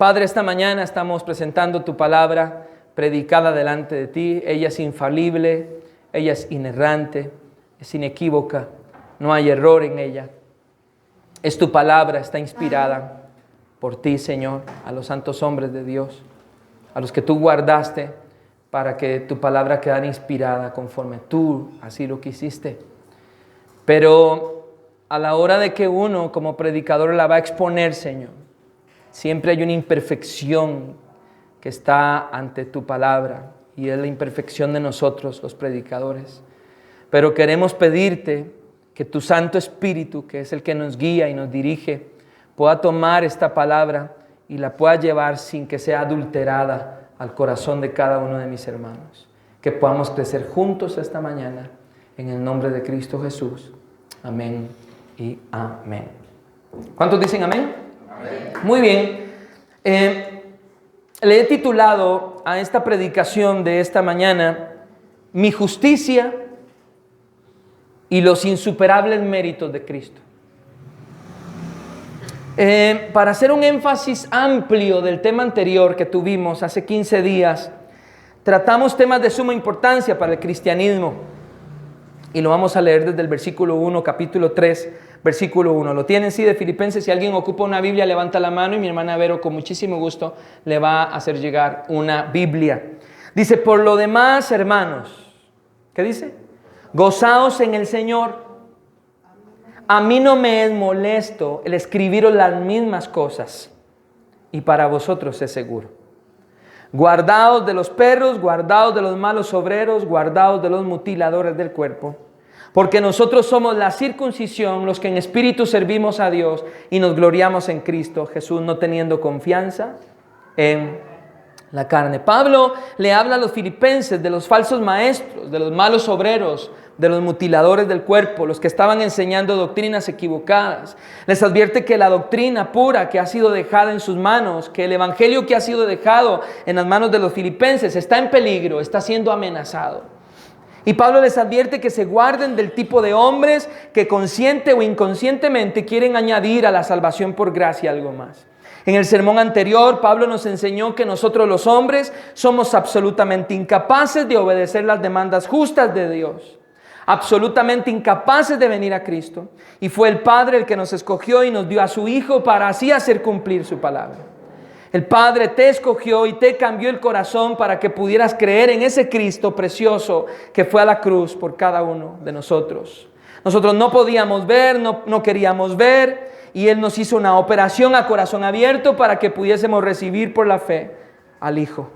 Padre, esta mañana estamos presentando tu palabra predicada delante de ti. Ella es infalible, ella es inerrante, es inequívoca, no hay error en ella. Es tu palabra, está inspirada por ti, Señor, a los santos hombres de Dios, a los que tú guardaste para que tu palabra quedara inspirada conforme tú así lo quisiste. Pero a la hora de que uno como predicador la va a exponer, Señor, siempre hay una imperfección que está ante tu palabra y es la imperfección de nosotros, los predicadores. Pero queremos pedirte que tu Santo Espíritu, que es el que nos guía y nos dirige, pueda tomar esta palabra y la pueda llevar sin que sea adulterada al corazón de cada uno de mis hermanos. Que podamos crecer juntos esta mañana en el nombre de Cristo Jesús. Amén y amén. ¿Cuántos dicen amén? Amén. Muy bien. Le he titulado a esta predicación de esta mañana, Mi justicia y los insuperables méritos de Cristo. Para hacer un énfasis amplio del tema anterior que tuvimos hace 15 días, tratamos temas de suma importancia para el cristianismo. Y lo vamos a leer desde el versículo 1, capítulo 3, versículo 1. Lo tienen, sí, de Filipenses. Si alguien ocupa una Biblia, levanta la mano y mi hermana Vero con muchísimo gusto le va a hacer llegar una Biblia. Dice, por lo demás, hermanos, ¿qué dice? Gozaos en el Señor. A mí no me es molesto el escribiros las mismas cosas, y para vosotros es seguro. Guardaos de los perros, guardaos de los malos obreros, guardaos de los mutiladores del cuerpo, porque nosotros somos la circuncisión, los que en espíritu servimos a Dios y nos gloriamos en Cristo Jesús, no teniendo confianza en la carne. Pablo le habla a los filipenses de los falsos maestros, de los malos obreros, de los mutiladores del cuerpo, los que estaban enseñando doctrinas equivocadas. Les advierte que la doctrina pura que ha sido dejada en sus manos, que el evangelio que ha sido dejado en las manos de los filipenses está en peligro, está siendo amenazado. Y Pablo les advierte que se guarden del tipo de hombres que consciente o inconscientemente quieren añadir a la salvación por gracia algo más. En el sermón anterior, Pablo nos enseñó que nosotros los hombres somos absolutamente incapaces de obedecer las demandas justas de Dios. Absolutamente incapaces de venir a Cristo. Y fue el Padre el que nos escogió y nos dio a su Hijo para así hacer cumplir su palabra. El Padre te escogió y te cambió el corazón para que pudieras creer en ese Cristo precioso que fue a la cruz por cada uno de nosotros. Nosotros no podíamos ver, no queríamos ver, y Él nos hizo una operación a corazón abierto para que pudiésemos recibir por la fe al Hijo.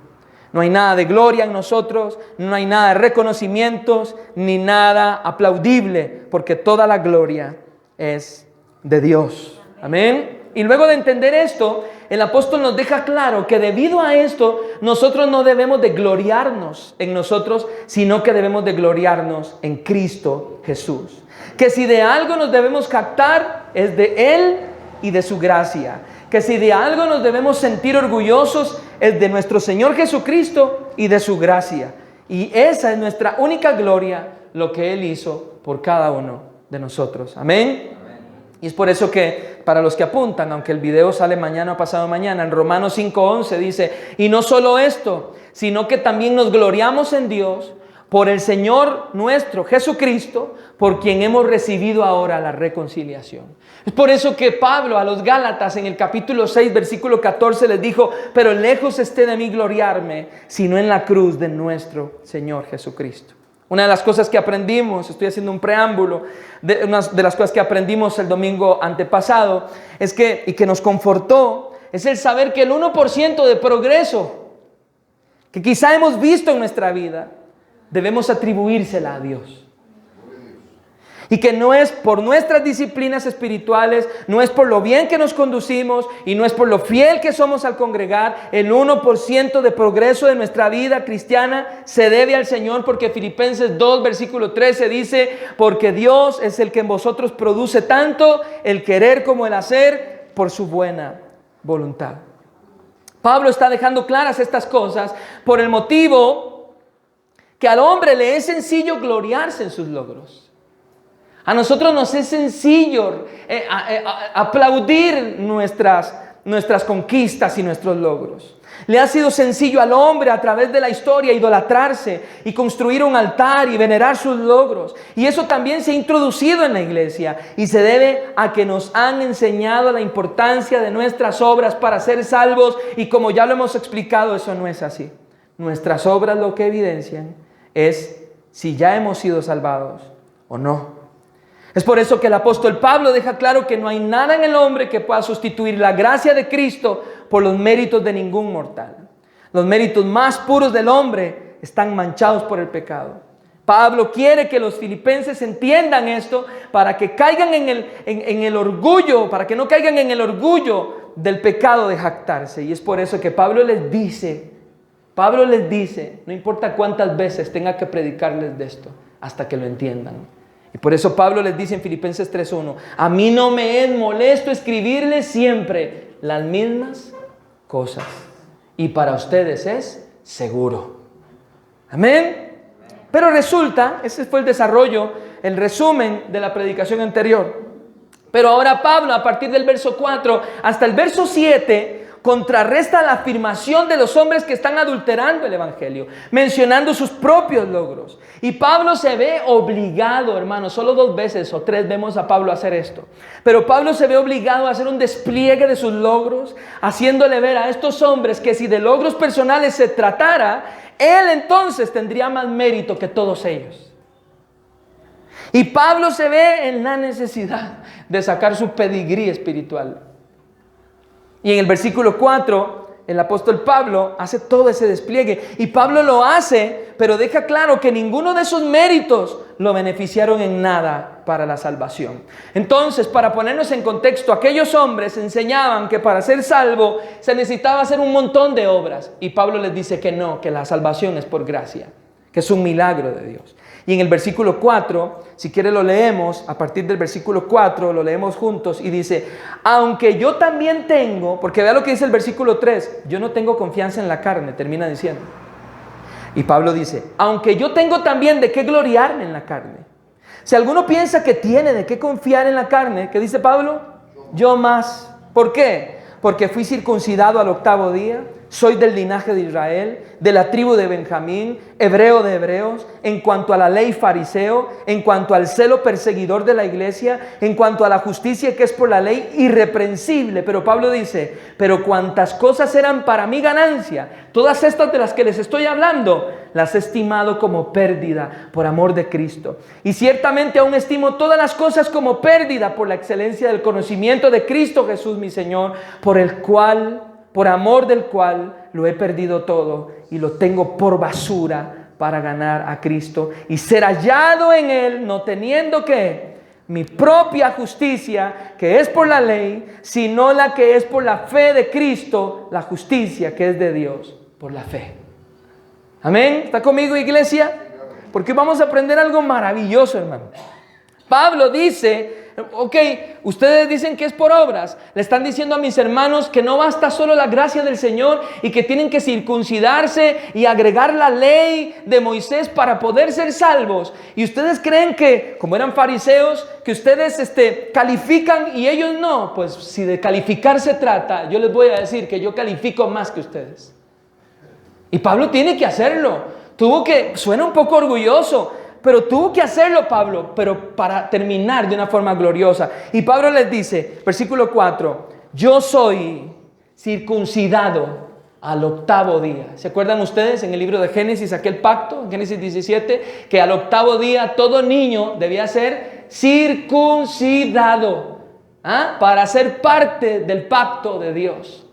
No hay nada de gloria en nosotros, no hay nada de reconocimientos, ni nada aplaudible, porque toda la gloria es de Dios. Amén. Y luego de entender esto, el apóstol nos deja claro que debido a esto, nosotros no debemos de gloriarnos en nosotros, sino que debemos de gloriarnos en Cristo Jesús. Que si de algo nos debemos captar, es de Él y de su gracia. Que si de algo nos debemos sentir orgullosos, es de nuestro Señor Jesucristo y de su gracia. Y esa es nuestra única gloria, lo que Él hizo por cada uno de nosotros. Amén. Y es por eso que para los que apuntan, aunque el video sale mañana o pasado mañana, en Romanos 5:11 dice, y no solo esto, sino que también nos gloriamos en Dios por el Señor nuestro Jesucristo, por quien hemos recibido ahora la reconciliación. Es por eso que Pablo a los Gálatas en el capítulo 6, versículo 14 les dijo, pero lejos esté de mí gloriarme, sino en la cruz de nuestro Señor Jesucristo. Una de las cosas que aprendimos, estoy haciendo un preámbulo, una de las cosas que aprendimos el domingo antepasado, es que, y que nos confortó, es el saber que el 1% de progreso que quizá hemos visto en nuestra vida, debemos atribuírsela a Dios. Y que no es por nuestras disciplinas espirituales, no es por lo bien que nos conducimos y no es por lo fiel que somos al congregar. El 1% de progreso de nuestra vida cristiana se debe al Señor, porque Filipenses 2, versículo 13 dice, porque Dios es el que en vosotros produce tanto el querer como el hacer por su buena voluntad. Pablo está dejando claras estas cosas por el motivo que al hombre le es sencillo gloriarse en sus logros. A nosotros nos es sencillo aplaudir nuestras nuestras conquistas y nuestros logros. Le ha sido sencillo al hombre a través de la historia idolatrarse y construir un altar y venerar sus logros. Y eso también se ha introducido en la iglesia y se debe a que nos han enseñado la importancia de nuestras obras para ser salvos. Y como ya lo hemos explicado, eso no es así. Nuestras obras lo que evidencian es si ya hemos sido salvados o no. Es por eso que el apóstol Pablo deja claro que no hay nada en el hombre que pueda sustituir la gracia de Cristo por los méritos de ningún mortal. Los méritos más puros del hombre están manchados por el pecado. Pablo quiere que los filipenses entiendan esto para que caigan en el orgullo, para que no caigan en el orgullo del pecado de jactarse. Y es por eso que Pablo les dice, no importa cuántas veces tenga que predicarles de esto, hasta que lo entiendan. Y por eso Pablo les dice en Filipenses 3:1, a mí no me es molesto escribirles siempre las mismas cosas. Y para ustedes es seguro. Amén. Pero resulta, ese fue el desarrollo, el resumen de la predicación anterior. Pero ahora Pablo, a partir del verso 4 hasta el verso 7, contrarresta la afirmación de los hombres que están adulterando el evangelio, mencionando sus propios logros. Y Pablo se ve obligado, hermanos, solo 2 veces o 3 vemos a Pablo hacer esto. Pero Pablo se ve obligado a hacer un despliegue de sus logros, haciéndole ver a estos hombres que si de logros personales se tratara, él entonces tendría más mérito que todos ellos. Y Pablo se ve en la necesidad de sacar su pedigrí espiritual. Y en el versículo 4, el apóstol Pablo hace todo ese despliegue. Y Pablo lo hace, pero deja claro que ninguno de sus méritos lo beneficiaron en nada para la salvación. Entonces, para ponernos en contexto, aquellos hombres enseñaban que para ser salvo se necesitaba hacer un montón de obras. Y Pablo les dice que no, que la salvación es por gracia, que es un milagro de Dios. Y en el versículo 4, si quiere lo leemos, a partir del versículo 4 lo leemos juntos y dice, aunque yo también tengo, porque vea lo que dice el versículo 3, yo no tengo confianza en la carne, termina diciendo. Y Pablo dice, aunque yo tengo también de qué gloriarme en la carne. Si alguno piensa que tiene de qué confiar en la carne, ¿qué dice Pablo? Yo más. ¿Por qué? Porque fui circuncidado al 8º día. Soy del linaje de Israel, de la tribu de Benjamín, hebreo de hebreos, en cuanto a la ley fariseo, en cuanto al celo perseguidor de la iglesia, en cuanto a la justicia que es por la ley, irreprensible. Pero Pablo dice, pero cuantas cosas eran para mi ganancia, todas estas de las que les estoy hablando, las he estimado como pérdida por amor de Cristo. Y ciertamente aún estimo todas las cosas como pérdida por la excelencia del conocimiento de Cristo Jesús mi Señor, por amor del cual lo he perdido todo y lo tengo por basura para ganar a Cristo y ser hallado en Él, no teniendo que mi propia justicia, que es por la ley, sino la que es por la fe de Cristo, la justicia que es de Dios por la fe. Amén. ¿Está conmigo, iglesia? Porque vamos a aprender algo maravilloso, hermano. Pablo dice, ok, ustedes dicen que es por obras. Le están diciendo a mis hermanos que no basta solo la gracia del Señor y que tienen que circuncidarse y agregar la ley de Moisés para poder ser salvos. Y ustedes creen que, como eran fariseos, que ustedes califican y ellos no. Pues si de calificar se trata, yo les voy a decir que yo califico más que ustedes. Y Pablo tiene que hacerlo. Suena un poco orgulloso, pero tuvo que hacerlo Pablo, pero para terminar de una forma gloriosa. Y Pablo les dice, versículo 4, yo soy circuncidado al 8º día. ¿Se acuerdan ustedes en el libro de Génesis, aquel pacto, en Génesis 17, que al 8º día todo niño debía ser circuncidado para ser parte del pacto de Dios?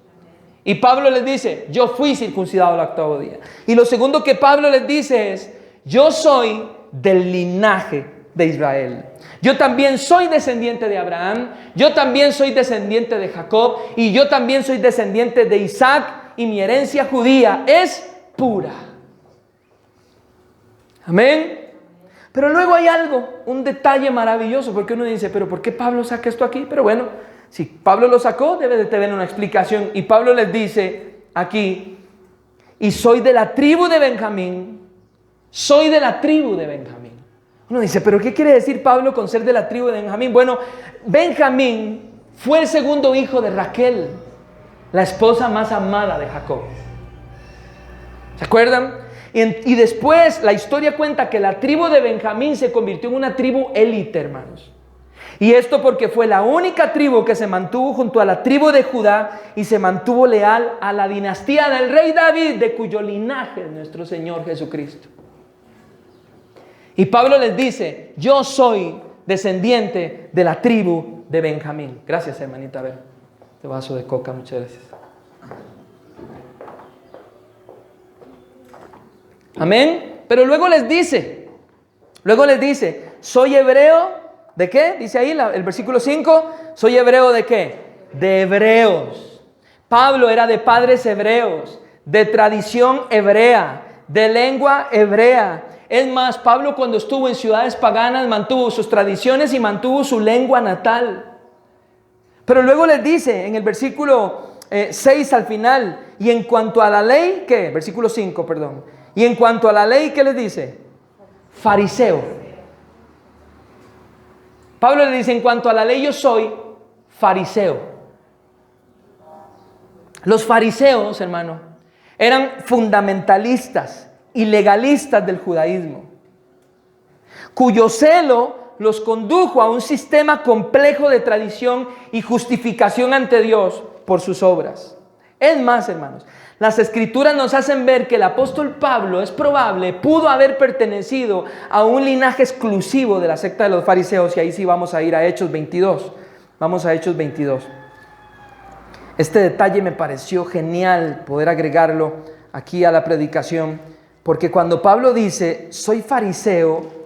Y Pablo les dice, yo fui circuncidado al 8º día. Y lo segundo que Pablo les dice es, yo soy del linaje de Israel. Yo también soy descendiente de Abraham, yo también soy descendiente de Jacob y yo también soy descendiente de Isaac y mi herencia judía es pura. Amén. Pero luego hay un detalle maravilloso, porque uno dice, pero ¿por qué Pablo saca esto aquí? Pero bueno, si Pablo lo sacó, debe de tener una explicación. Y Pablo les dice aquí, y soy de la tribu de Benjamín. Soy de la tribu de Benjamín. Uno dice, ¿pero qué quiere decir Pablo con ser de la tribu de Benjamín? Bueno, Benjamín fue el segundo hijo de Raquel. la esposa más amada de Jacob. ¿Se acuerdan? Y después la historia cuenta que la tribu de Benjamín se convirtió en una tribu élite, hermanos. Y esto porque fue la única tribu que se mantuvo junto a la tribu de Judá y se mantuvo leal a la dinastía del rey David, de cuyo linaje es nuestro Señor Jesucristo. Y Pablo les dice, yo soy descendiente de la tribu de Benjamín. Gracias, hermanita. A ver, este vaso de coca, muchas gracias. Amén. Pero luego les dice, soy hebreo, ¿de qué? Dice ahí el versículo 5, soy hebreo ¿de qué? De hebreos. Pablo era de padres hebreos, de tradición hebrea, de lengua hebrea. Es más, Pablo cuando estuvo en ciudades paganas mantuvo sus tradiciones y mantuvo su lengua natal. Pero luego les dice en el versículo 6 al final, y en cuanto a la ley, ¿qué? Versículo 5, perdón. Y en cuanto a la ley, ¿qué les dice? Fariseo. Pablo le dice, en cuanto a la ley yo soy fariseo. Los fariseos, hermano, eran fundamentalistas y legalistas del judaísmo, cuyo celo los condujo a un sistema complejo de tradición y justificación ante Dios por sus obras. Es más, hermanos, las escrituras nos hacen ver que el apóstol Pablo es probable, pudo haber pertenecido a un linaje exclusivo de la secta de los fariseos, y ahí sí vamos a ir a Hechos 22. Vamos a Hechos 22. Este detalle me pareció genial poder agregarlo aquí a la predicación, porque cuando Pablo dice, soy fariseo,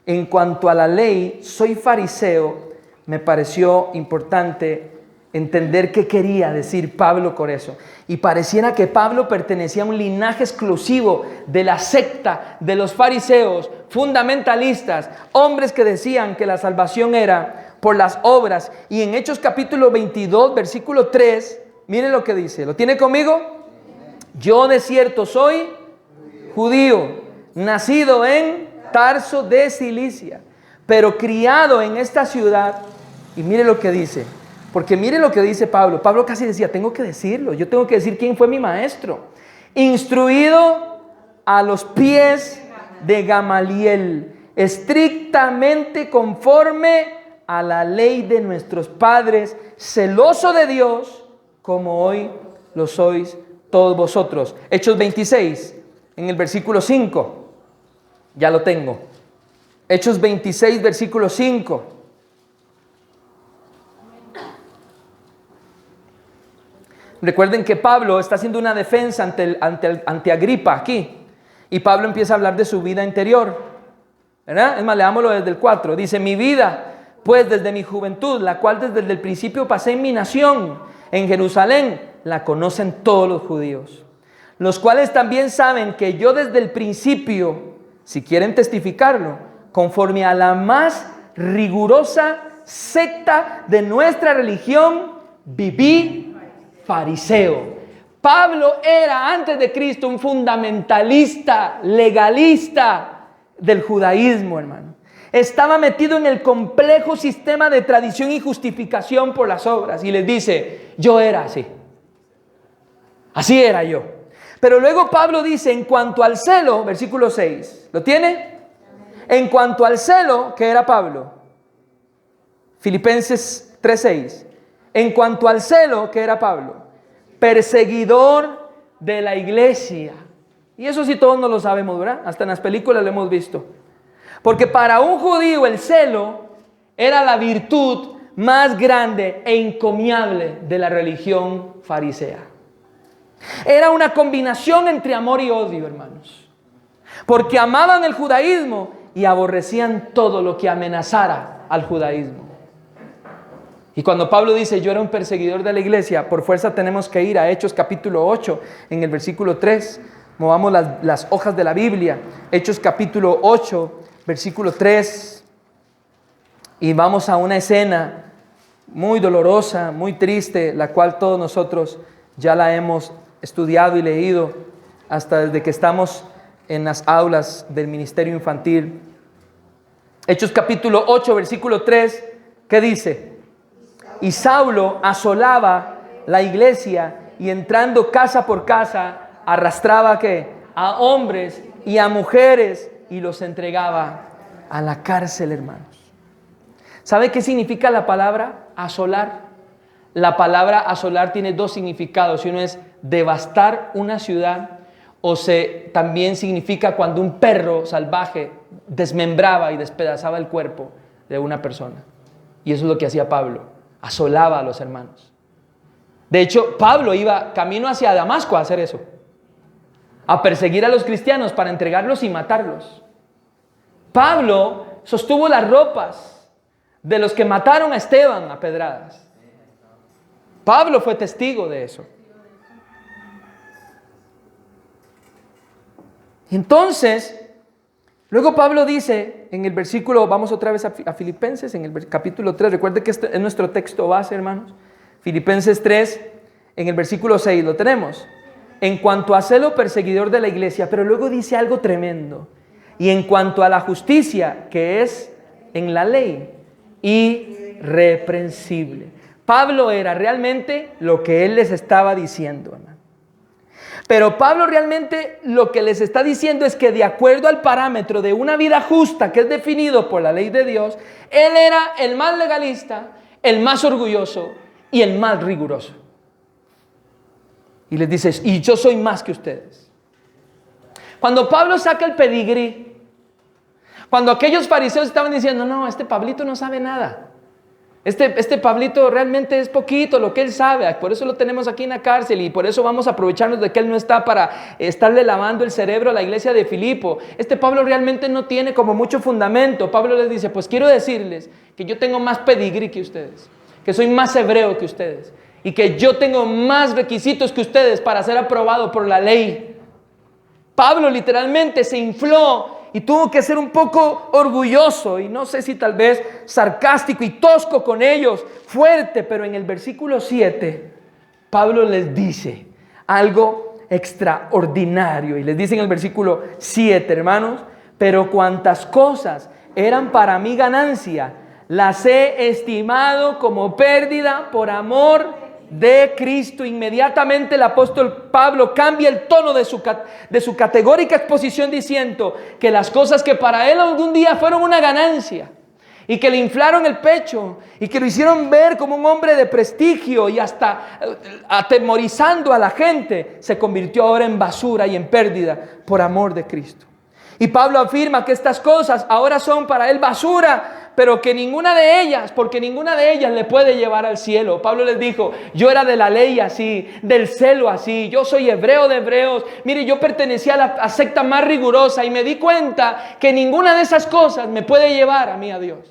en cuanto a la ley, soy fariseo, me pareció importante entender qué quería decir Pablo con eso. Y pareciera que Pablo pertenecía a un linaje exclusivo de la secta de los fariseos, fundamentalistas, hombres que decían que la salvación era por las obras. Y en Hechos capítulo 22, versículo 3, miren lo que dice. ¿Lo tiene conmigo? Yo de cierto soy judío, nacido en Tarso de Cilicia, pero criado en esta ciudad. Y mire lo que dice. Porque mire lo que dice Pablo. Pablo casi decía, tengo que decirlo. Yo tengo que decir quién fue mi maestro. Instruido a los pies de Gamaliel, estrictamente conforme a la ley de nuestros padres, celoso de Dios, como hoy lo sois todos vosotros. Hechos 26, en el versículo 5. Ya lo tengo. Hechos 26, versículo 5. Recuerden que Pablo está haciendo una defensa ante Agripa aquí. Y Pablo empieza a hablar de su vida interior, ¿verdad? Es más, leámoslo desde el 4. Dice, mi vida, pues desde mi juventud, la cual desde el principio pasé en mi nación, en Jerusalén, la conocen todos los judíos. Los cuales también saben que yo desde el principio, si quieren testificarlo, conforme a la más rigurosa secta de nuestra religión, viví fariseo. Pablo era antes de Cristo un fundamentalista, legalista del judaísmo, hermano. Estaba metido en el complejo sistema de tradición y justificación por las obras. Y les dice, yo era así. Así era yo. Pero luego Pablo dice, en cuanto al celo, versículo 6, ¿lo tiene? En cuanto al celo, ¿qué era Pablo? Filipenses 3:6. En cuanto al celo, ¿qué era Pablo? Perseguidor de la iglesia. Y eso sí todos no lo sabemos, ¿verdad? Hasta en las películas lo hemos visto. Porque para un judío el celo era la virtud más grande e encomiable de la religión farisea. Era una combinación entre amor y odio, hermanos. Porque amaban el judaísmo y aborrecían todo lo que amenazara al judaísmo. Y cuando Pablo dice, yo era un perseguidor de la iglesia, por fuerza tenemos que ir a Hechos capítulo 8, en el versículo 3. Movamos las hojas de la Biblia. Hechos capítulo 8, versículo 3. Y vamos a una escena muy dolorosa, muy triste, la cual todos nosotros ya la hemos estudiado y leído hasta desde que estamos en las aulas del ministerio infantil. Hechos capítulo 8, versículo 3, ¿qué dice? Y Saulo asolaba la iglesia y entrando casa por casa, arrastraba ¿qué? A hombres y a mujeres y los entregaba a la cárcel, hermanos. ¿Sabe qué significa la palabra asolar? La palabra asolar tiene dos significados. Uno es devastar una ciudad, también significa cuando un perro salvaje desmembraba y despedazaba el cuerpo de una persona. Y eso es lo que hacía Pablo, asolaba a los hermanos. De hecho, Pablo iba camino hacia Damasco a hacer eso, a perseguir a los cristianos para entregarlos y matarlos. Pablo sostuvo las ropas de los que mataron a Esteban a pedradas. Pablo fue testigo de eso. Entonces, luego Pablo dice en el versículo, vamos otra vez a Filipenses, en el capítulo 3, recuerde que este es nuestro texto base, hermanos. Filipenses 3, en el versículo 6, lo tenemos. En cuanto a celo perseguidor de la iglesia, pero luego dice algo tremendo. Y en cuanto a la justicia, que es en la ley, irreprensible. Pablo era realmente lo que él les estaba diciendo, hermano. Pero Pablo realmente lo que les está diciendo es que de acuerdo al parámetro de una vida justa que es definido por la ley de Dios, él era el más legalista, el más orgulloso y el más riguroso. Y les dice, y yo soy más que ustedes. Cuando Pablo saca el pedigrí, cuando aquellos fariseos estaban diciendo, no, este Pablito no sabe nada. Este Pablito realmente es poquito lo que él sabe, por eso lo tenemos aquí en la cárcel y por eso vamos a aprovecharnos de que él no está para estarle lavando el cerebro a la iglesia de Filipo. Este Pablo realmente no tiene como mucho fundamento. Pablo les dice, pues quiero decirles que yo tengo más pedigrí que ustedes, que soy más hebreo que ustedes y que yo tengo más requisitos que ustedes para ser aprobado por la ley. Pablo literalmente se infló y tuvo que ser un poco orgulloso y no sé si tal vez sarcástico y tosco con ellos, fuerte, pero en el versículo 7 Pablo les dice algo extraordinario y les dice en el versículo 7, hermanos, pero cuantas cosas eran para mí ganancia, las he estimado como pérdida por amor de Cristo. Inmediatamente el apóstol Pablo cambia el tono de su categórica exposición diciendo que las cosas que para él algún día fueron una ganancia y que le inflaron el pecho y que lo hicieron ver como un hombre de prestigio y hasta atemorizando a la gente, se convirtió ahora en basura y en pérdida por amor de Cristo. Y Pablo afirma que estas cosas ahora son para él basura, pero que ninguna de ellas, porque ninguna de ellas le puede llevar al cielo. Pablo les dijo, yo era de la ley así, del celo así, yo soy hebreo de hebreos. Mire, yo pertenecía a la secta más rigurosa y me di cuenta que ninguna de esas cosas me puede llevar a mí a Dios.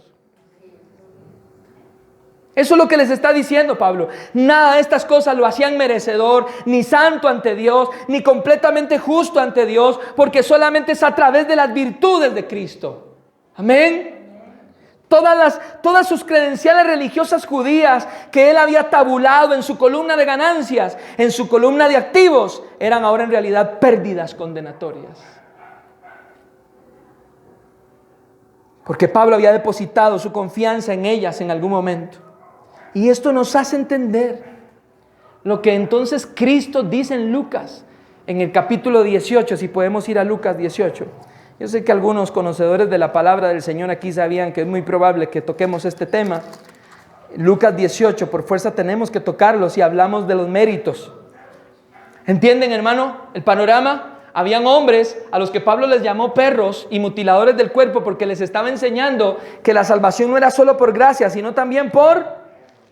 Eso es lo que les está diciendo Pablo. Nada de estas cosas lo hacían merecedor, ni santo ante Dios, ni completamente justo ante Dios, porque solamente es a través de las virtudes de Cristo. Amén. Todas sus credenciales religiosas judías que él había tabulado en su columna de ganancias, en su columna de activos, eran ahora en realidad pérdidas condenatorias. Porque Pablo había depositado su confianza en ellas en algún momento. Y esto nos hace entender lo que entonces Cristo dice en Lucas, en el capítulo 18, si podemos ir a Lucas 18. Yo sé que algunos conocedores de la palabra del Señor aquí sabían que es muy probable que toquemos este tema. Lucas 18, por fuerza tenemos que tocarlo si hablamos de los méritos. ¿Entienden, hermano, el panorama? Habían hombres a los que Pablo les llamó perros y mutiladores del cuerpo porque les estaba enseñando que la salvación no era solo por gracia, sino también por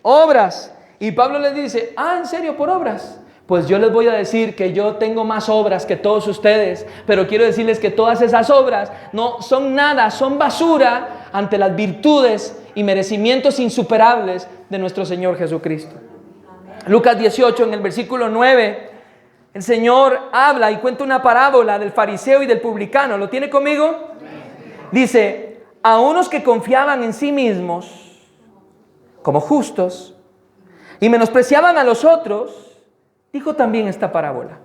obras. Y Pablo les dice, ¿en serio por obras? Pues yo les voy a decir que yo tengo más obras que todos ustedes, pero quiero decirles que todas esas obras no son nada, son basura ante las virtudes y merecimientos insuperables de nuestro Señor Jesucristo. Lucas 18, en el versículo 9, el Señor habla y cuenta una parábola del fariseo y del publicano. ¿Lo tiene conmigo? Dice, a unos que confiaban en sí mismos como justos y menospreciaban a los otros, dijo también esta parábola.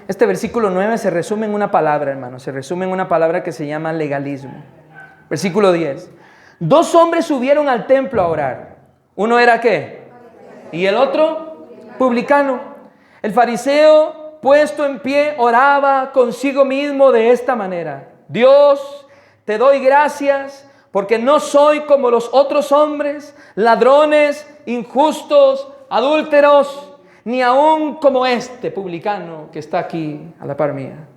Este versículo 9 se resume en una palabra, hermano, se resume en una palabra que se llama legalismo. Versículo 10. 2 hombres subieron al templo a orar. Uno era ¿qué? Y el otro publicano. El fariseo, puesto en pie, oraba consigo mismo de esta manera: Dios, te doy gracias porque no soy como los otros hombres, ladrones, injustos, adúlteros, ni aún como este publicano que está aquí a la par mía.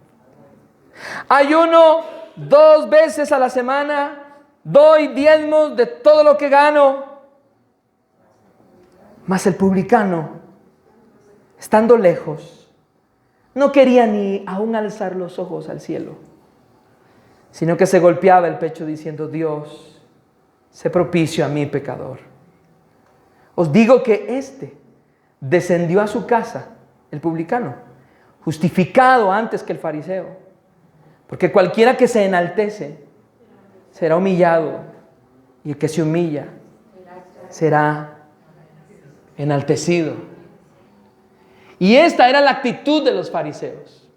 Ayuno 2 veces a la semana, doy diezmos de todo lo que gano. Mas el publicano, estando lejos, no quería ni aún alzar los ojos al cielo, sino que se golpeaba el pecho diciendo: Dios, sé propicio a mí, pecador. Os digo que éste descendió a su casa, el publicano, justificado antes que el fariseo. Porque cualquiera que se enaltece será humillado, y el que se humilla será enaltecido. Y esta era la actitud de los fariseos.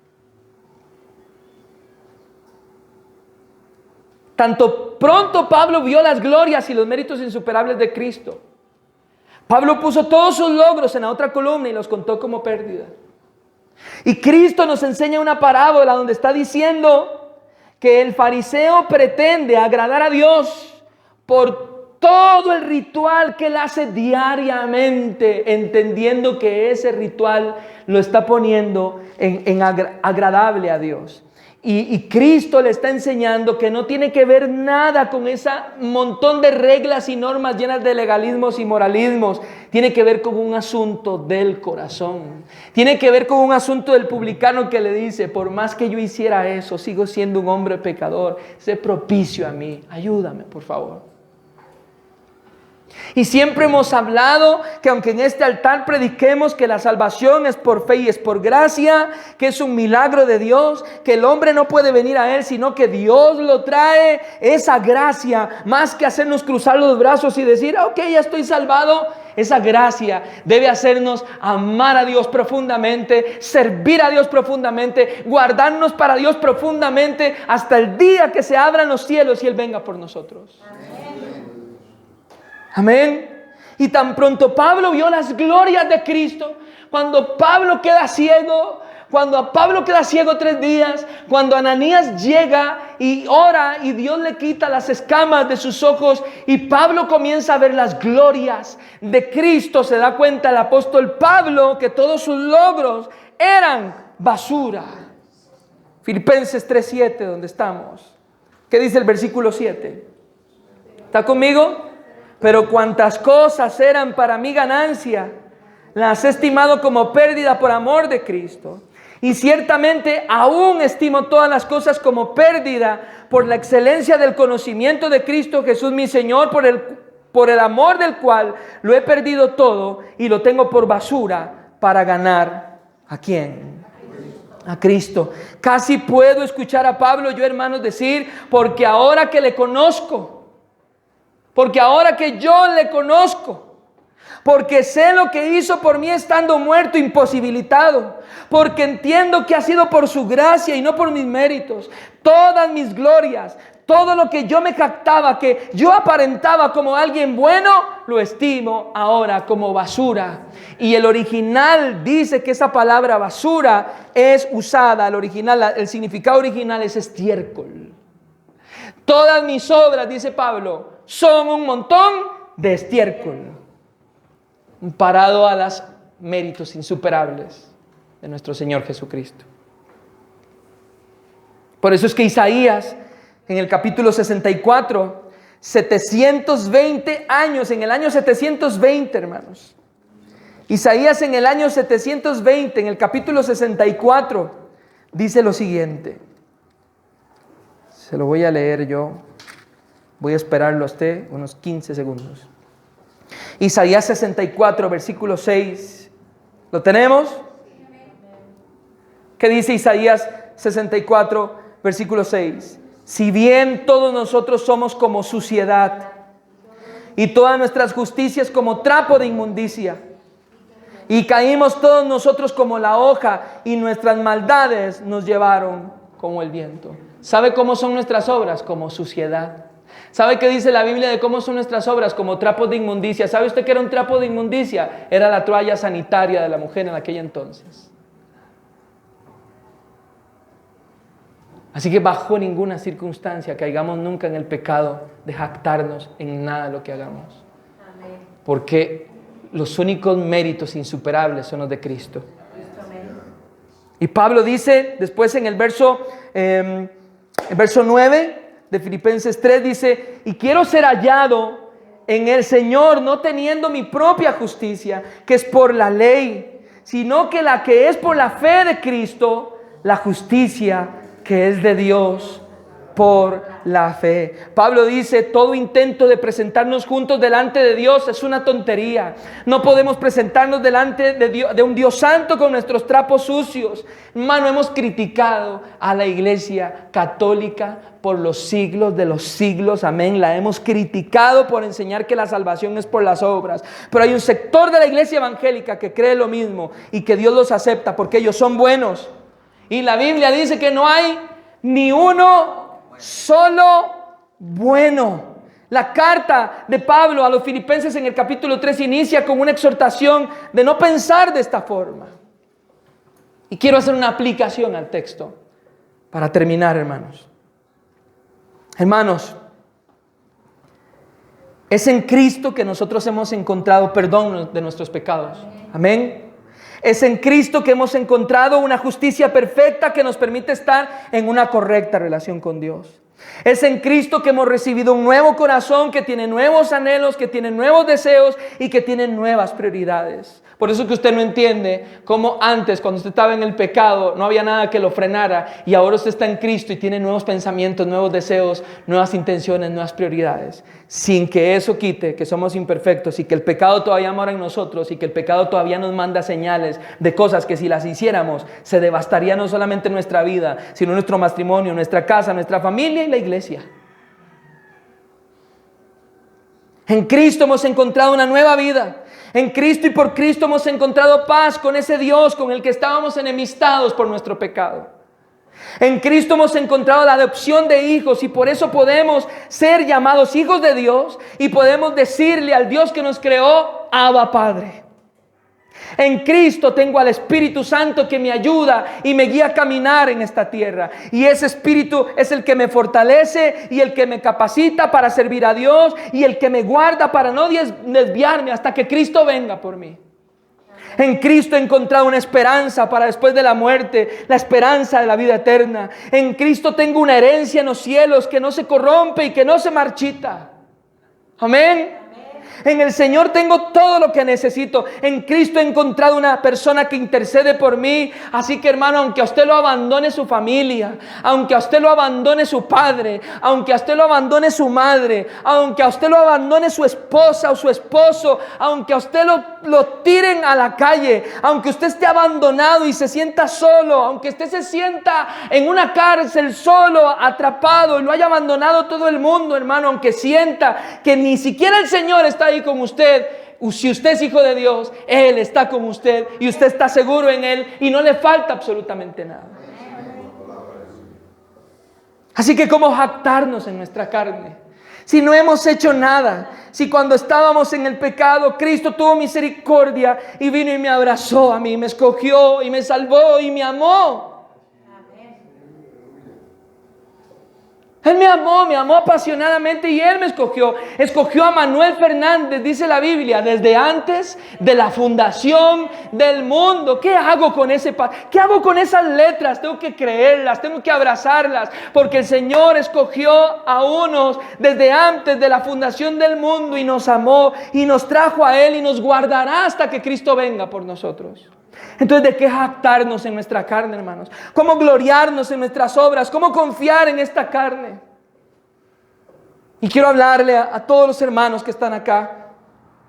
Tanto pronto Pablo vio las glorias y los méritos insuperables de Cristo, Pablo puso todos sus logros en la otra columna y los contó como pérdida. Y Cristo nos enseña una parábola donde está diciendo que el fariseo pretende agradar a Dios por todo el ritual que él hace diariamente, entendiendo que ese ritual lo está poniendo en agradable a Dios. Y Cristo le está enseñando que no tiene que ver nada con ese montón de reglas y normas llenas de legalismos y moralismos. Tiene que ver con un asunto del corazón. Tiene que ver con un asunto del publicano que le dice: por más que yo hiciera eso, sigo siendo un hombre pecador. Sé propicio a mí. Ayúdame, por favor. Y siempre hemos hablado que aunque en este altar prediquemos que la salvación es por fe y es por gracia, que es un milagro de Dios, que el hombre no puede venir a Él, sino que Dios lo trae, esa gracia, más que hacernos cruzar los brazos y decir: ok, ya estoy salvado. Esa gracia debe hacernos amar a Dios profundamente, servir a Dios profundamente, guardarnos para Dios profundamente, hasta el día que se abran los cielos y Él venga por nosotros. Amén. Y tan pronto Pablo vio las glorias de Cristo, cuando Pablo queda ciego, cuando Pablo queda ciego 3 días, cuando Ananías llega y ora y Dios le quita las escamas de sus ojos y Pablo comienza a ver las glorias de Cristo, se da cuenta el apóstol Pablo que todos sus logros eran basura. Filipenses 3:7, donde estamos. ¿Qué dice el versículo 7? ¿Está conmigo? Pero cuantas cosas eran para mi ganancia, las he estimado como pérdida por amor de Cristo. Y ciertamente aún estimo todas las cosas como pérdida por la excelencia del conocimiento de Cristo Jesús mi Señor, por el amor del cual lo he perdido todo y lo tengo por basura para ganar ¿a quién? A Cristo. Casi puedo escuchar a Pablo, yo hermanos, decir: porque ahora que le conozco, porque ahora que yo le conozco, porque sé lo que hizo por mí estando muerto, imposibilitado, porque entiendo que ha sido por su gracia y no por mis méritos, todas mis glorias, todo lo que yo me jactaba, que yo aparentaba como alguien bueno, lo estimo ahora como basura. Y el original dice que esa palabra basura es usada, el significado original es estiércol. Todas mis obras, dice Pablo, son un montón de estiércol, comparado a los méritos insuperables de nuestro Señor Jesucristo. Por eso es que Isaías, en el capítulo 64, 720 años, en el año 720, hermanos, Isaías en el año 720, en el capítulo 64, dice lo siguiente. Se lo voy a leer yo. Voy a esperarlo a usted unos 15 segundos. Isaías 64, versículo 6. ¿Lo tenemos? ¿Qué dice Isaías 64, versículo 6? Si bien todos nosotros somos como suciedad, y todas nuestras justicias como trapo de inmundicia, y caímos todos nosotros como la hoja, y nuestras maldades nos llevaron como el viento. ¿Sabe cómo son nuestras obras? Como suciedad. ¿Sabe qué dice la Biblia de cómo son nuestras obras? Como trapos de inmundicia. ¿Sabe usted qué era un trapo de inmundicia? Era la toalla sanitaria de la mujer en aquel entonces. Así que bajo ninguna circunstancia caigamos nunca en el pecado de jactarnos en nada de lo que hagamos. Amén. Porque los únicos méritos insuperables son los de Cristo. Y Pablo dice después en el verso 9 de Filipenses 3, dice: y quiero ser hallado en el Señor, no teniendo mi propia justicia, que es por la ley, sino que la que es por la fe de Cristo, la justicia que es de Dios por la fe. Pablo dice: todo intento de presentarnos juntos delante de Dios es una tontería. No podemos presentarnos delante de Dios, de un Dios santo, con nuestros trapos sucios. Hermano, hemos criticado a la iglesia católica por los siglos de los siglos, amén. La hemos criticado por enseñar que la salvación es por las obras. Pero hay un sector de la iglesia evangélica que cree lo mismo y que Dios los acepta porque ellos son buenos. Y la Biblia dice que no hay ni uno solo bueno. La carta de Pablo a los Filipenses en el capítulo 3 inicia con una exhortación de no pensar de esta forma. Y quiero hacer una aplicación al texto para terminar, hermanos. Hermanos, es en Cristo que nosotros hemos encontrado perdón de nuestros pecados. Amén. Es en Cristo que hemos encontrado una justicia perfecta que nos permite estar en una correcta relación con Dios. Es en Cristo que hemos recibido un nuevo corazón que tiene nuevos anhelos, que tiene nuevos deseos y que tiene nuevas prioridades. Por eso que usted no entiende cómo antes, cuando usted estaba en el pecado, no había nada que lo frenara, y ahora usted está en Cristo y tiene nuevos pensamientos, nuevos deseos, nuevas intenciones, nuevas prioridades. Sin que eso quite que somos imperfectos y que el pecado todavía mora en nosotros y que el pecado todavía nos manda señales de cosas que si las hiciéramos se devastaría no solamente nuestra vida, sino nuestro matrimonio, nuestra casa, nuestra familia y la iglesia. En Cristo hemos encontrado una nueva vida. En Cristo y por Cristo hemos encontrado paz con ese Dios con el que estábamos enemistados por nuestro pecado. En Cristo hemos encontrado la adopción de hijos y por eso podemos ser llamados hijos de Dios y podemos decirle al Dios que nos creó: Abba, Padre. En Cristo tengo al Espíritu Santo que me ayuda y me guía a caminar en esta tierra. Y ese Espíritu es el que me fortalece y el que me capacita para servir a Dios y el que me guarda para no desviarme hasta que Cristo venga por mí. En Cristo he encontrado una esperanza para después de la muerte, la esperanza de la vida eterna. En Cristo tengo una herencia en los cielos que no se corrompe y que no se marchita. Amén. En el Señor tengo todo lo que necesito. En Cristo he encontrado una persona que intercede por mí. Así que, hermano, aunque a usted lo abandone su familia, aunque a usted lo abandone su padre, aunque a usted lo abandone su madre, aunque a usted lo abandone su esposa o su esposo, aunque a usted lo tiren a la calle, aunque usted esté abandonado y se sienta solo, aunque usted se sienta en una cárcel solo, atrapado, y lo haya abandonado todo el mundo, hermano, aunque sienta que ni siquiera el Señor está ahí con usted, si usted es hijo de Dios, Él está con usted y usted está seguro en Él y no le falta absolutamente nada. Así que ¿cómo jactarnos en nuestra carne? Si no hemos hecho nada, si cuando estábamos en el pecado Cristo tuvo misericordia y vino y me abrazó a mí, me escogió y me salvó y me amó. Él me amó apasionadamente y Él me escogió. Escogió a Manuel Fernández, dice la Biblia, desde antes de la fundación del mundo. ¿Qué hago con ¿Qué hago con esas letras? Tengo que creerlas, tengo que abrazarlas, porque el Señor escogió a unos desde antes de la fundación del mundo y nos amó y nos trajo a Él y nos guardará hasta que Cristo venga por nosotros. Entonces, ¿de qué jactarnos en nuestra carne, hermanos? ¿Cómo gloriarnos en nuestras obras? ¿Cómo confiar en esta carne? Y quiero hablarle a todos los hermanos que están acá.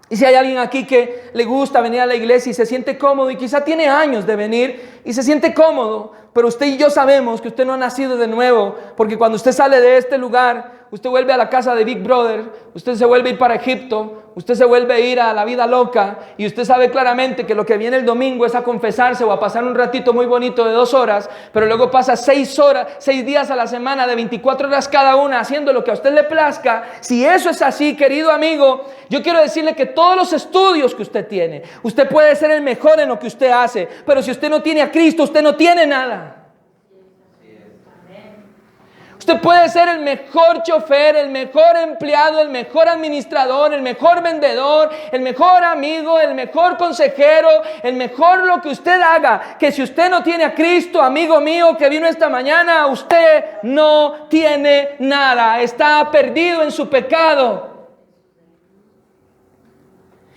Y si hay alguien aquí que le gusta venir a la iglesia y se siente cómodo y quizá tiene años de venir y se siente cómodo, pero usted y yo sabemos que usted no ha nacido de nuevo, porque cuando usted sale de este lugar, usted vuelve a la casa de Big Brother, usted se vuelve a ir para Egipto, usted se vuelve a ir a la vida loca y usted sabe claramente que lo que viene el domingo es a confesarse o a pasar un ratito muy bonito de 2 horas, pero luego pasa 6 días a la semana de 24 horas cada una haciendo lo que a usted le plazca. Si eso es así, querido amigo, yo quiero decirle que todos los estudios que usted tiene, usted puede ser el mejor en lo que usted hace, pero si usted no tiene a Cristo, usted no tiene nada. Usted puede ser el mejor chofer, el mejor empleado, el mejor administrador, el mejor vendedor, el mejor amigo, el mejor consejero, el mejor lo que usted haga. Que si usted no tiene a Cristo, amigo mío que vino esta mañana, usted no tiene nada. Está perdido en su pecado.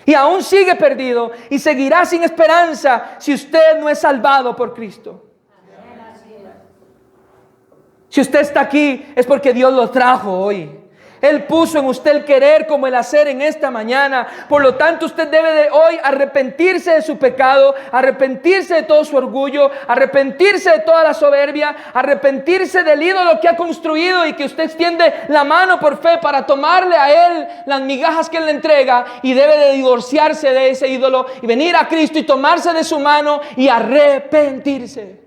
Y aún sigue perdido y seguirá sin esperanza si usted no es salvado por Cristo. Si usted está aquí es porque Dios lo trajo hoy. Él puso en usted el querer como el hacer en esta mañana. Por lo tanto, usted debe de hoy arrepentirse de su pecado, arrepentirse de todo su orgullo, arrepentirse de toda la soberbia, arrepentirse del ídolo que ha construido y que usted extiende la mano por fe para tomarle a Él las migajas que Él le entrega, y debe de divorciarse de ese ídolo y venir a Cristo y tomarse de su mano y arrepentirse.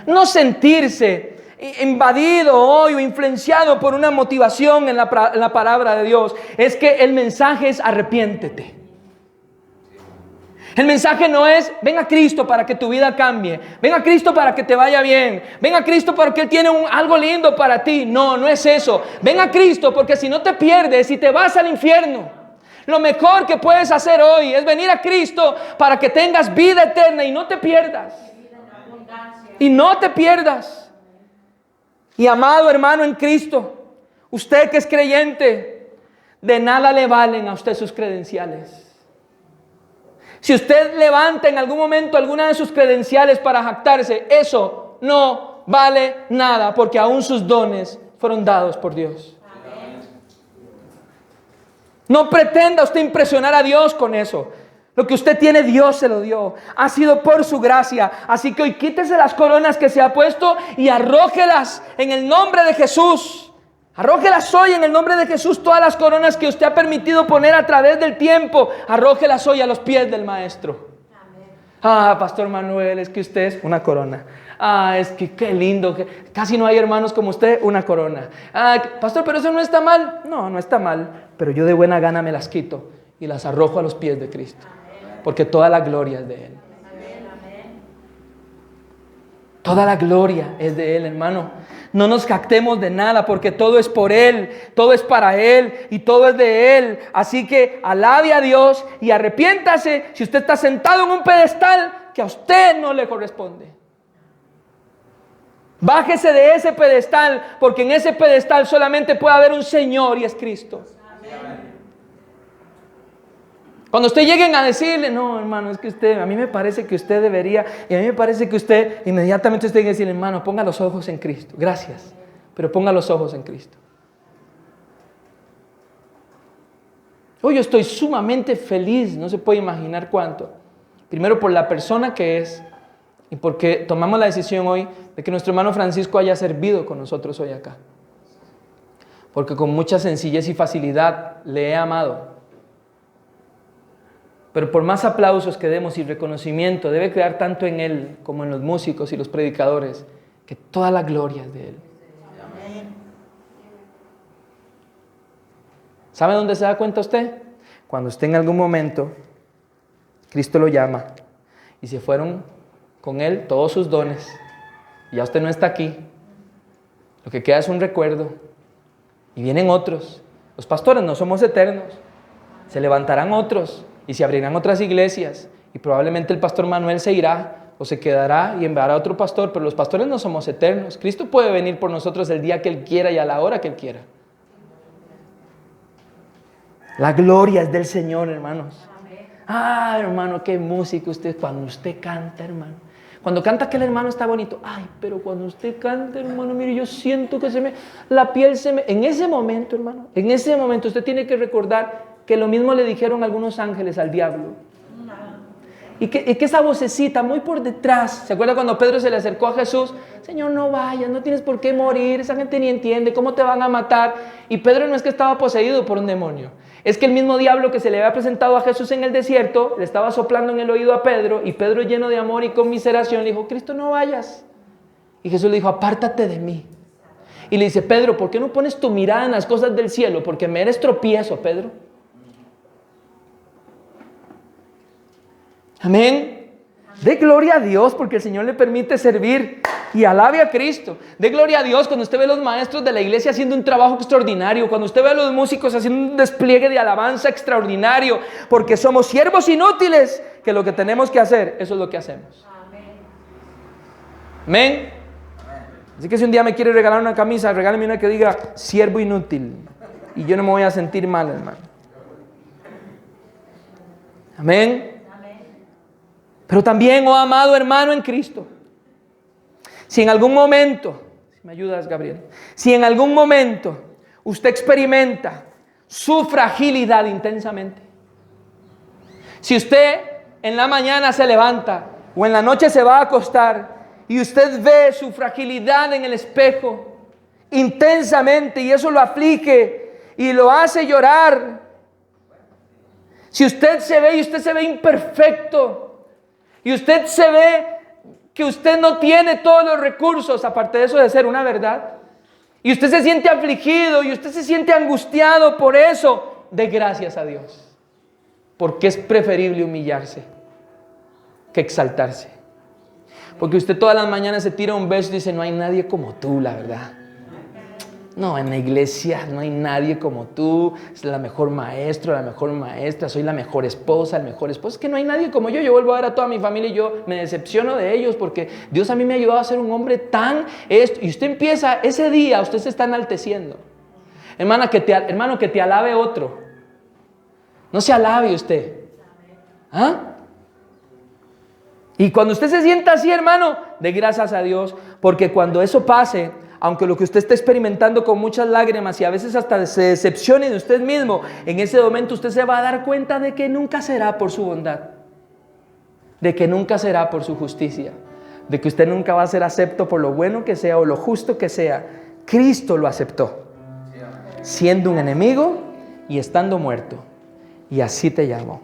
No sentirse invadido hoy o influenciado por una motivación en la palabra de Dios. Es que el mensaje es arrepiéntete. El mensaje no es ven a Cristo para que tu vida cambie, ven a Cristo para que te vaya bien, ven a Cristo porque Él tiene algo lindo para ti. No, no es eso. Ven a Cristo porque si no te pierdes y te vas al infierno. Lo mejor que puedes hacer hoy es venir a Cristo para que tengas vida eterna y no te pierdas. Y no te pierdas. Y amado hermano en Cristo, usted que es creyente, de nada le valen a usted sus credenciales. Si usted levanta en algún momento alguna de sus credenciales para jactarse, eso no vale nada, porque aún sus dones fueron dados por Dios. No pretenda usted impresionar a Dios con eso. Lo que usted tiene, Dios se lo dio. Ha sido por su gracia. Así que hoy quítese las coronas que se ha puesto y arrójelas en el nombre de Jesús. Arrójelas hoy en el nombre de Jesús. Todas las coronas que usted ha permitido poner a través del tiempo, arrójelas hoy a los pies del Maestro. Ah, Pastor Manuel, es que usted es una corona. Ah, es que qué lindo, que casi no hay hermanos como usted, una corona. Ah, Pastor, pero eso no está mal. No, no está mal, pero yo de buena gana me las quito y las arrojo a los pies de Cristo. Porque toda la gloria es de Él. Toda la gloria es de Él, hermano. No nos jactemos de nada, porque todo es por Él, todo es para Él y todo es de Él. Así que alabe a Dios y arrepiéntase si usted está sentado en un pedestal que a usted no le corresponde. Bájese de ese pedestal, porque en ese pedestal solamente puede haber un Señor y es Cristo. Cuando usted lleguen a decirle, no hermano, es que usted, a mí me parece que usted debería, y a mí me parece que usted, inmediatamente usted tiene que decirle, hermano, ponga los ojos en Cristo. Gracias, pero ponga los ojos en Cristo. Hoy yo estoy sumamente feliz, no se puede imaginar cuánto. Primero por la persona que es, y porque tomamos la decisión hoy de que nuestro hermano Francisco haya servido con nosotros hoy acá. Porque con mucha sencillez y facilidad le he amado. Pero por más aplausos que demos y reconocimiento, debe quedar tanto en Él como en los músicos y los predicadores, que toda la gloria es de Él. ¿Sabe dónde se da cuenta usted? Cuando usted en algún momento, Cristo lo llama y se fueron con Él todos sus dones, y ya usted no está aquí. Lo que queda es un recuerdo, y vienen otros. Los pastores no somos eternos. Se levantarán otros y se abrirán otras iglesias, y probablemente el pastor Manuel se irá o se quedará y enviará a otro pastor, pero los pastores no somos eternos. Cristo puede venir por nosotros el día que Él quiera y a la hora que Él quiera. La gloria es del Señor, hermanos. Ah, hermano, qué música usted, cuando usted canta, hermano. Cuando canta aquel hermano está bonito. Ay, pero cuando usted canta, hermano, mire, yo siento que la piel se me... En ese momento, hermano, en ese momento usted tiene que recordar que lo mismo le dijeron algunos ángeles al diablo. Y que esa vocecita muy por detrás, ¿se acuerda cuando Pedro se le acercó a Jesús? Señor, no vayas, no tienes por qué morir, esa gente ni entiende, ¿cómo te van a matar? Y Pedro no es que estaba poseído por un demonio, es que el mismo diablo que se le había presentado a Jesús en el desierto, le estaba soplando en el oído a Pedro, y Pedro, lleno de amor y conmiseración, le dijo, Cristo, no vayas. Y Jesús le dijo, apártate de mí. Y le dice, Pedro, ¿por qué no pones tu mirada en las cosas del cielo? Porque me eres tropiezo, Pedro. Amén. Dé gloria a Dios porque el Señor le permite servir y alabe a Cristo. Dé gloria a Dios cuando usted ve a los maestros de la iglesia haciendo un trabajo extraordinario, cuando usted ve a los músicos haciendo un despliegue de alabanza extraordinario, porque somos siervos inútiles que lo que tenemos que hacer, eso es lo que hacemos. Amén. Así que si un día me quiere regalar una camisa, regáleme una que diga siervo inútil y yo no me voy a sentir mal, hermano. Amén. Pero también, oh amado hermano en Cristo, si en algún momento, si me ayudas, Gabriel, si en algún momento usted experimenta su fragilidad intensamente, si usted en la mañana se levanta o en la noche se va a acostar y usted ve su fragilidad en el espejo intensamente y eso lo aflige y lo hace llorar, si usted se ve y usted se ve imperfecto, y usted se ve que usted no tiene todos los recursos, aparte de eso de ser una verdad, y usted se siente afligido y usted se siente angustiado por eso, dé gracias a Dios, porque es preferible humillarse que exaltarse. Porque usted todas las mañanas se tira un beso y dice, no hay nadie como tú, la verdad. No, en la iglesia no hay nadie como tú, es la mejor maestro, la mejor maestra, soy la mejor esposa, el mejor esposo. Es que no hay nadie como yo vuelvo a ver a toda mi familia y yo me decepciono de ellos porque Dios a mí me ha ayudado a ser un hombre tan esto. Y usted empieza, ese día usted se está enalteciendo. Hermano, que te alabe otro. No se alabe usted. ¿Ah? Y cuando usted se sienta así, hermano, dé gracias a Dios, porque cuando eso pase, aunque lo que usted está experimentando con muchas lágrimas y a veces hasta se decepcione de usted mismo, en ese momento usted se va a dar cuenta de que nunca será por su bondad, de que nunca será por su justicia, de que usted nunca va a ser acepto por lo bueno que sea o lo justo que sea. Cristo lo aceptó, siendo un enemigo y estando muerto, y así te llamó.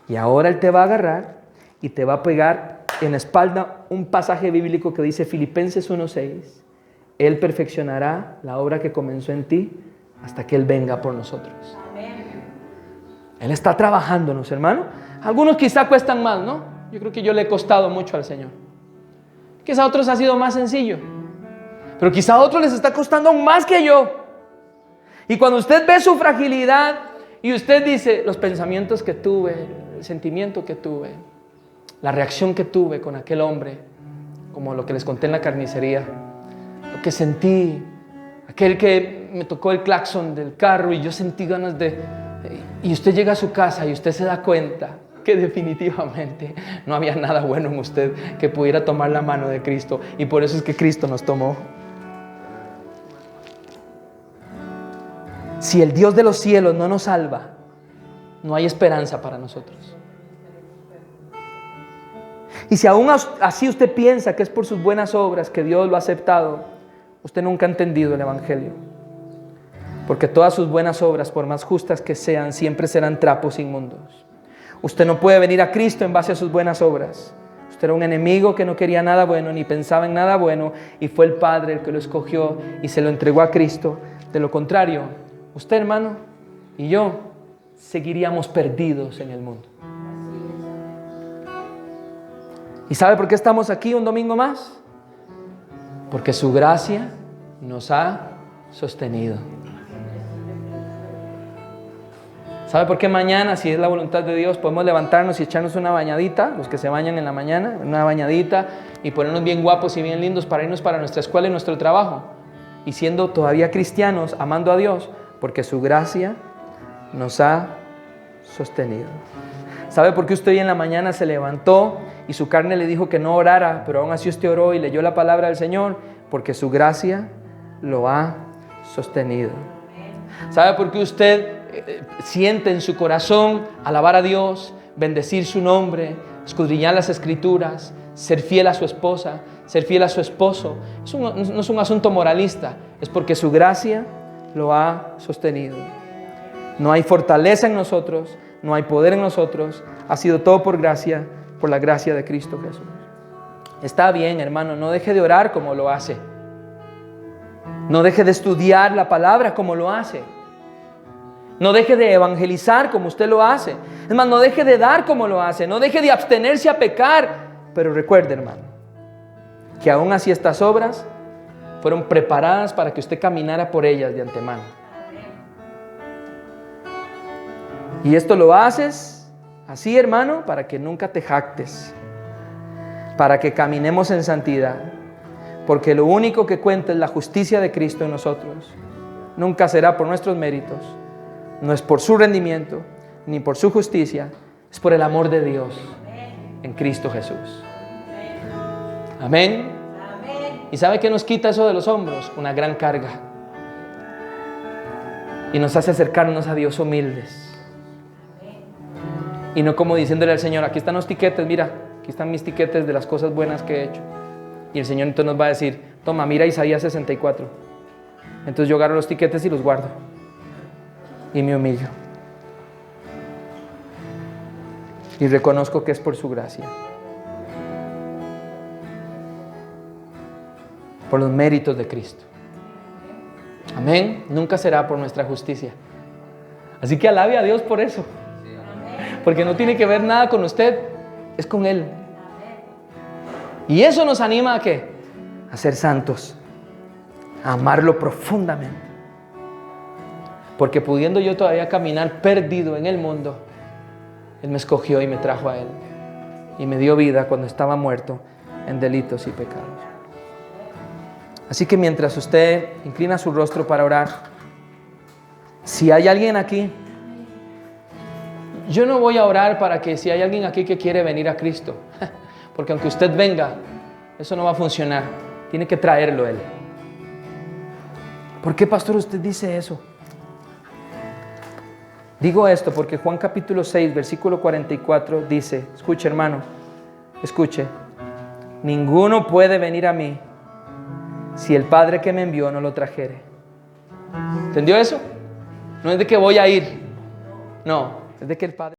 Y ahora Él te va a agarrar y te va a pegar en la espalda un pasaje bíblico que dice Filipenses 1:6. Él perfeccionará la obra que comenzó en ti hasta que Él venga por nosotros. Amén. Él está trabajándonos, hermano. Algunos quizá cuestan más, ¿no? Yo creo que yo le he costado mucho al Señor. Quizá a otros ha sido más sencillo. Pero quizá a otros les está costando aún más que yo. Y cuando usted ve su fragilidad y usted dice los pensamientos que tuve, el sentimiento que tuve, la reacción que tuve con aquel hombre, como lo que les conté en la carnicería, lo que sentí, aquel que me tocó el claxon del carro y yo sentí ganas de... Y usted llega a su casa y usted se da cuenta que definitivamente no había nada bueno en usted que pudiera tomar la mano de Cristo, y por eso es que Cristo nos tomó. Si el Dios de los cielos no nos salva, no hay esperanza para nosotros. Y si aún así usted piensa que es por sus buenas obras que Dios lo ha aceptado, usted nunca ha entendido el Evangelio. Porque todas sus buenas obras, por más justas que sean, siempre serán trapos inmundos. Usted no puede venir a Cristo en base a sus buenas obras. Usted era un enemigo que no quería nada bueno, ni pensaba en nada bueno, y fue el Padre el que lo escogió y se lo entregó a Cristo. De lo contrario, usted, hermano, y yo seguiríamos perdidos en el mundo. ¿Y sabe por qué estamos aquí un domingo más? Porque su gracia nos ha sostenido. ¿Sabe por qué mañana, si es la voluntad de Dios, podemos levantarnos y echarnos una bañadita, los que se bañan en la mañana, una bañadita, y ponernos bien guapos y bien lindos para irnos para nuestra escuela y nuestro trabajo? Y siendo todavía cristianos, amando a Dios, porque su gracia nos ha sostenido. ¿Sabe por qué usted hoy en la mañana se levantó y su carne le dijo que no orara, pero aún así usted oró y leyó la palabra del Señor? Porque su gracia lo ha sostenido. ¿Sabe por qué usted siente en su corazón alabar a Dios, bendecir su nombre, escudriñar las Escrituras, ser fiel a su esposa, ser fiel a su esposo. No es un asunto moralista, es porque su gracia lo ha sostenido. No hay fortaleza en nosotros, no hay poder en nosotros, ha sido todo por gracia, por la gracia de Cristo Jesús. Está bien, hermano, no deje de orar como lo hace. No deje de estudiar la palabra como lo hace. No deje de evangelizar como usted lo hace. Es más, no deje de dar como lo hace. No deje de abstenerse a pecar. Pero recuerde, hermano, que aún así estas obras fueron preparadas para que usted caminara por ellas de antemano. Y esto lo haces así, hermano, para que nunca te jactes, para que caminemos en santidad, porque lo único que cuenta es la justicia de Cristo en nosotros. Nunca será por nuestros méritos, no es por su rendimiento, ni por su justicia, es por el amor de Dios en Cristo Jesús. Amén. ¿Y sabe qué nos quita eso de los hombros? Una gran carga. Y nos hace acercarnos a Dios humildes. Y no como diciéndole al Señor, aquí están los tiquetes, mira, aquí están mis tiquetes de las cosas buenas que he hecho. Y el Señor entonces nos va a decir, toma, mira Isaías 64. Entonces yo agarro los tiquetes y los guardo. Y me humillo. Y reconozco que es por su gracia. Por los méritos de Cristo. Amén. Nunca será por nuestra justicia. Así que alabe a Dios por eso. Porque no tiene que ver nada con usted, es con Él. Y eso nos anima ¿a qué? A ser santos, a amarlo profundamente. Porque pudiendo yo todavía caminar perdido en el mundo, Él me escogió y me trajo a Él. Y me dio vida cuando estaba muerto en delitos y pecados. Así que mientras usted inclina su rostro para orar, si hay alguien aquí, yo no voy a orar para que si hay alguien aquí que quiere venir a Cristo, porque aunque usted venga, eso no va a funcionar. Tiene que traerlo Él. ¿Por qué, pastor, usted dice eso? Digo esto porque Juan capítulo 6, versículo 44 dice, escuche hermano, escuche, ninguno puede venir a mí si el Padre que me envió no lo trajere. ¿Entendió eso? No es de que voy a ir, no, es de que el Padre...